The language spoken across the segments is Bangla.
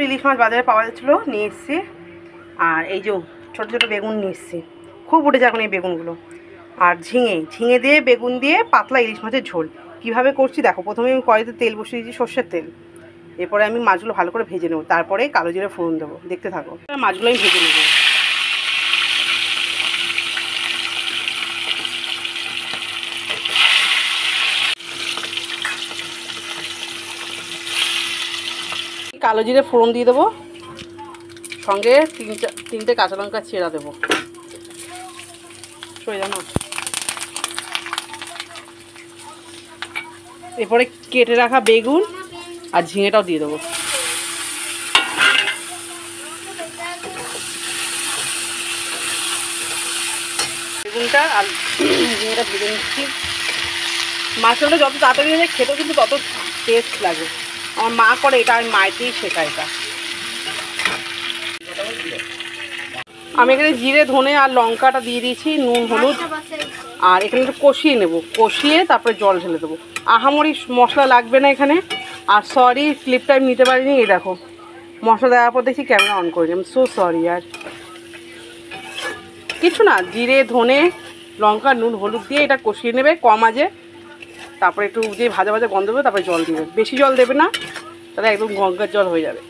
ইলিশ মাছ বাজারে পাওয়া যাচ্ছিলো, নিয়ে এসেছি। আর এই যে ছোটো ছোটো বেগুন নিয়ে এসেছি, খুব উঠেছে এখন এই বেগুনগুলো। আর ঝিঙে দিয়ে বেগুন দিয়ে পাতলা ইলিশ মাছের ঝোল কীভাবে করছি দেখো। প্রথমে আমি কড়াইতে তেল বসিয়ে দিয়েছি, সর্ষের তেল। এরপরে আমি মাছগুলো ভালো করে ভেজে নেবো, তারপরে কালো জিরে ফোড়ন দেবো। দেখতে থাকো, মাছগুলো আমি ভেজে নেবো। কালো জিরে ফোড়ন দিয়ে দেবো, সঙ্গে তিনটে কাঁচা লঙ্কা চেরা দেবো। সরে জানো, এরপরে কেটে রাখা বেগুন আর ঝিঙেটাও দিয়ে দেবো। বেগুনটা আর ঝিঙেটা ভেজে নিচ্ছি। মাছটা যত তাড়াতাড়ি হয়ে যায় খেতেও কিন্তু তত টেস্ট লাগে। আমার মা করে এটা, আমি মায়েতেই শেখা এটা। আমি এখানে জিরে ধনে আর লঙ্কাটা দিয়ে দিয়েছি, নুন হলুদ। আর এখানে একটু কষিয়ে নেব, কষিয়ে তারপরে জল ঢেলে দেবো। আহামরি মশলা লাগবে না এখানে। আর সরি, ক্লিপটা আমি নিতে পারিনি। এই দেখো, মশলা দেওয়ার পর দেখি ক্যামেরা অন করিনি, আমি সো সরি। আর কিছু না, জিরে ধনে লঙ্কা নুন হলুদ দিয়ে এটা কষিয়ে নেবে কম আঁচে। তারপরে একটু যে ভাজা ভাজা গন্ধ দেবে, তারপরে জল দেবে। বেশি জল দেবে না, তাহলে একদম গঙ্গার জল হয়ে যাবে।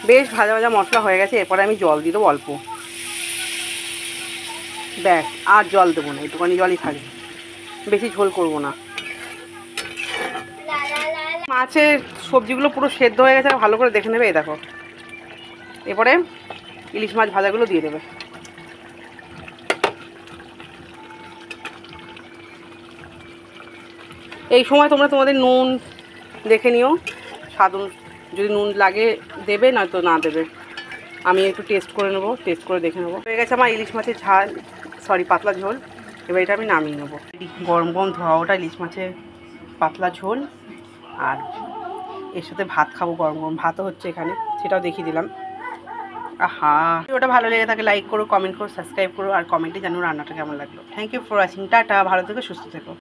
বেশ ভাজা ভাজা মশলা হয়ে গেছে, এরপরে আমি জল দিয়ে দেবো অল্প। ব্যাস, আর জল দেবো না, একটুখানি জলই থাকবে, বেশি ঝোল করবো না। মাছের সবজিগুলো পুরো সেদ্ধ হয়ে গেছে, ভালো করে দেখে নেবে। এই দেখো, এরপরে ইলিশ মাছ ভাজাগুলো দিয়ে দেবে। এই সময় তোমরা তোমাদের নুন দেখে নিও, স্বাদ যদি নুন লাগে দেবে, নয়তো না দেবে। আমি একটু টেস্ট করে নেবো, টেস্ট করে দেখে নেবো। হয়ে গেছে আমার ইলিশ মাছের ঝাল, সরি পাতলা ঝোল। এবার এটা আমি নামিয়ে নেবো। গরম গরম ধোয়া ওটা ইলিশ মাছের পাতলা ঝোল, আর এর সাথে ভাত খাবো, গরম গরম ভাতও হচ্ছে এখানে, সেটাও দেখিয়ে দিলাম। আহা, ওটা ভালো লেগে থাকে লাইক করো, কমেন্ট করো, সাবস্ক্রাইব করো, আর কমেন্টে জানো রান্নাটা কেমন লাগলো। Thank you for watching. টাটা, ভালো থেকো, সুস্থ থেকো।